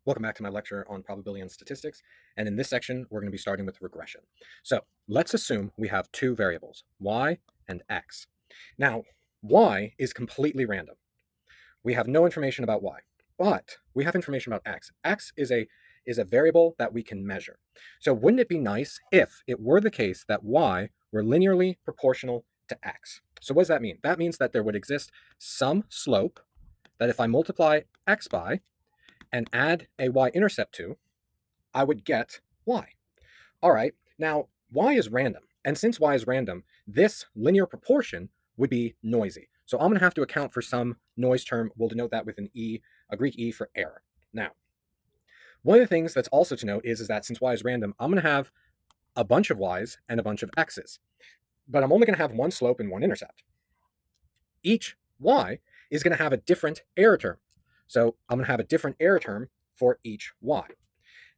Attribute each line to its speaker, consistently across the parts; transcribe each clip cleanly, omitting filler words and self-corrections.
Speaker 1: Welcome back to my lecture on probability and statistics, and in this section we're going to be starting with regression. So let's assume we have two variables, y and x. Now, y is completely random. We have no information about y, but we have information about x. X is a variable that we can measure. So wouldn't it be nice if it were the case that y were linearly proportional to x? So what does that mean? That means that there would exist some slope that if I multiply x by and add a y-intercept to, I would get y. All right, now y is random. And since y is random, this linear proportion would be noisy. So I'm going to have to account for some noise term. We'll denote that with an E, a Greek E for error. Now, one of the things that's also to note is that since y is random, I'm going to have a bunch of y's and a bunch of x's. But I'm only going to have one slope and one intercept. Each y is going to have a different error term. So I'm going to have a different error term for each y.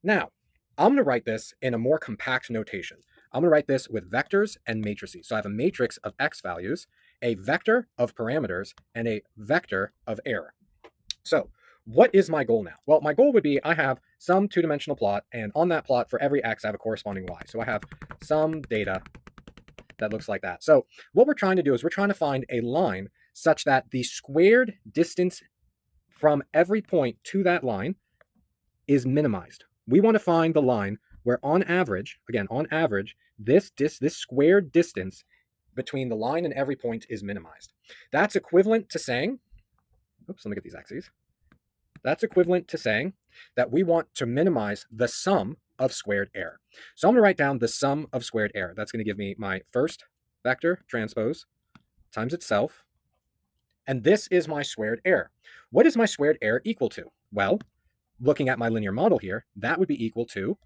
Speaker 1: Now, I'm going to write this in a more compact notation. I'm going to write this with vectors and matrices. So I have a matrix of x values, a vector of parameters, and a vector of error. So what is my goal now? Well, my goal would be I have some two-dimensional plot, and on that plot for every x I have a corresponding y. So I have some data that looks like that. So what we're trying to do is we're trying to find a line such that the squared distance from every point to that line is minimized. We want to find the line where on average, again, on average, this squared distance between the line and every point is minimized. That's equivalent to saying, oops, let me get these axes. That's equivalent to saying that we want to minimize the sum of squared error. So I'm going to write down the sum of squared error. That's going to give me my first vector transpose times itself. And this is my squared error. What is my squared error equal to? Well, looking at my linear model here, that would be equal to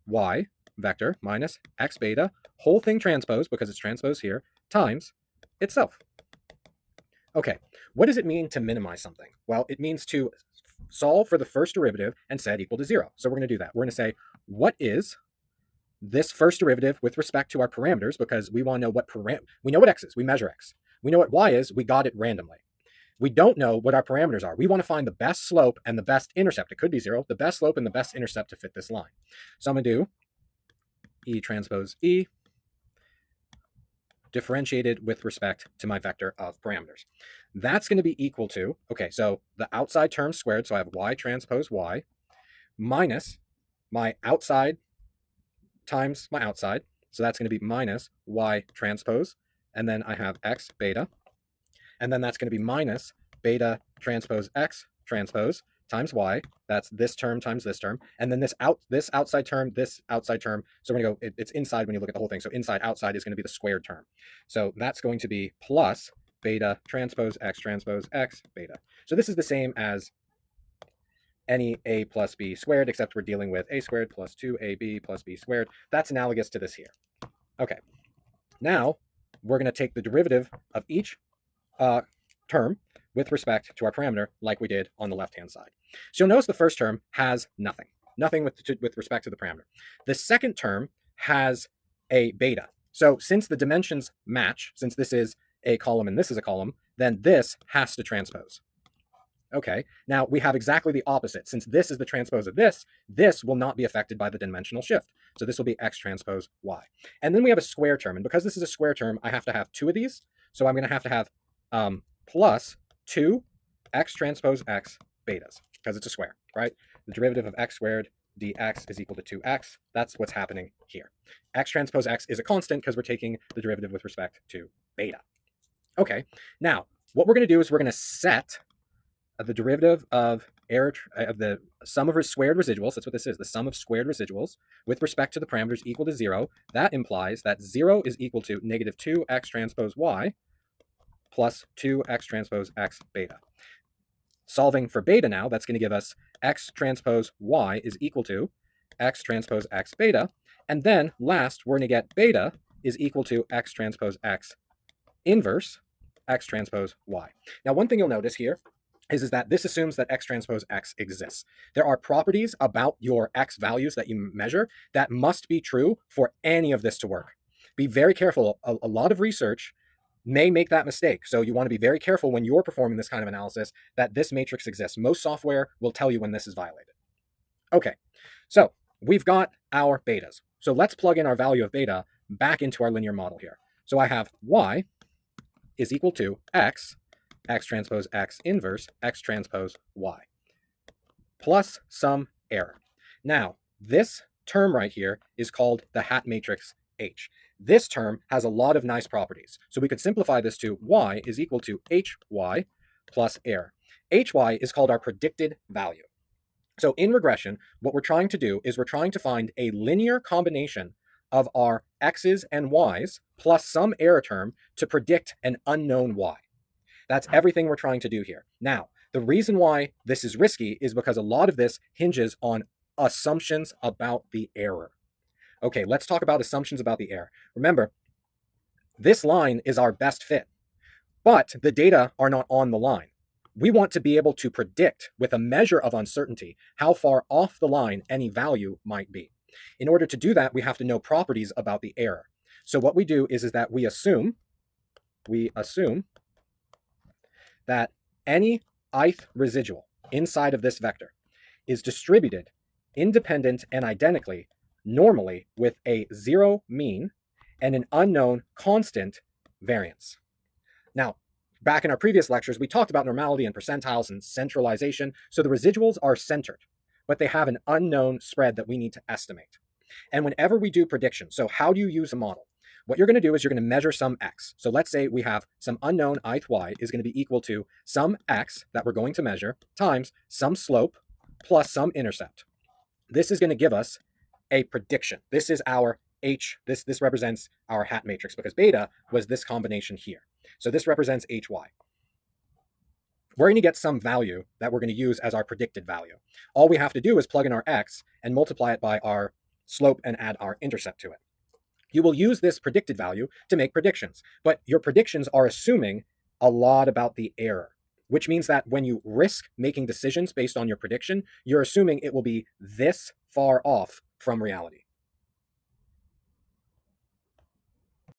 Speaker 1: y vector minus x beta, whole thing transpose, because it's transpose here, times itself. Okay, what does it mean to minimize something? Well, it means to solve for the first derivative and set equal to 0. So we're going to do that. We're going to say, what is this first derivative with respect to our parameters, because we want to know what we know what x is, we measure x. We know what y is, we got it randomly. We don't know what our parameters are. We want to find the best slope and the best intercept. It could be 0, the best slope and the best intercept to fit this line. So I'm going to do E transpose E differentiated with respect to my vector of parameters. That's going to be equal to, okay, so the outside term squared, so I have y transpose y, minus my outside times my outside. So that's going to be minus y transpose, and then I have x beta, and then that's going to be minus beta transpose x transpose times y. That's this term times this term, and then this outside term, this outside term. So we're going to go, it's inside when you look at the whole thing. So inside outside is going to be the squared term. So that's going to be plus beta transpose x beta. So this is the same as any a plus b squared, except we're dealing with a squared plus 2ab plus b squared. That's analogous to this here. Okay, now we're going to take the derivative of each term with respect to our parameter like we did on the left-hand side. So you'll notice the first term has nothing with respect to the parameter. The second term has a beta. So since the dimensions match, since this is a column and this is a column, then this has to transpose. Okay, now we have exactly the opposite. Since this is the transpose of this will not be affected by the dimensional shift. So this will be x transpose y. And then we have a square term. And because this is a square term, I have to have two of these. So I'm going to have plus 2 x transpose x betas, because it's a square, right? The derivative of x squared dx is equal to 2x. That's what's happening here. X transpose x is a constant because we're taking the derivative with respect to beta. Okay, now what we're going to do is we're going to set the derivative of the sum of squared residuals. That's what this is, the sum of squared residuals with respect to the parameters equal to 0. That implies that 0 is equal to negative 2x transpose y plus 2x transpose x beta. Solving for beta now, that's going to give us x transpose y is equal to x transpose x beta. And then last, we're going to get beta is equal to x transpose x inverse x transpose y. Now, one thing you'll notice here is that this assumes that x transpose x exists. There are properties about your x values that you measure that must be true for any of this to work. Be very careful. A lot of research may make that mistake. So you want to be very careful when you're performing this kind of analysis that this matrix exists. Most software will tell you when this is violated. Okay, so we've got our betas. So let's plug in our value of beta back into our linear model here. So I have y is equal to x transpose x inverse x transpose y, plus some error. Now, this term right here is called the hat matrix H. This term has a lot of nice properties. So we could simplify this to y is equal to hy plus error. Hy is called our predicted value. So in regression, what we're trying to do is we're trying to find a linear combination of our x's and y's plus some error term to predict an unknown y. That's everything we're trying to do here. Now, the reason why this is risky is because a lot of this hinges on assumptions about the error. Okay, let's talk about assumptions about the error. Remember, this line is our best fit, but the data are not on the line. We want to be able to predict with a measure of uncertainty how far off the line any value might be. In order to do that, we have to know properties about the error. So what we do is that we assume that any ith residual inside of this vector is distributed independent and identically normally with a zero mean and an unknown constant variance. Now, back in our previous lectures, we talked about normality and percentiles and centralization. So the residuals are centered, but they have an unknown spread that we need to estimate. And whenever we do predictions, so how do you use a model? What you're going to do is you're going to measure some x. So let's say we have some unknown ith y is going to be equal to some x that we're going to measure times some slope plus some intercept. This is going to give us a prediction. This is our H, this represents our hat matrix because beta was this combination here. So this represents hy. We're going to get some value that we're going to use as our predicted value. All we have to do is plug in our x and multiply it by our slope and add our intercept to it. You will use this predicted value to make predictions, but your predictions are assuming a lot about the error, which means that when you risk making decisions based on your prediction, you're assuming it will be this far off from reality.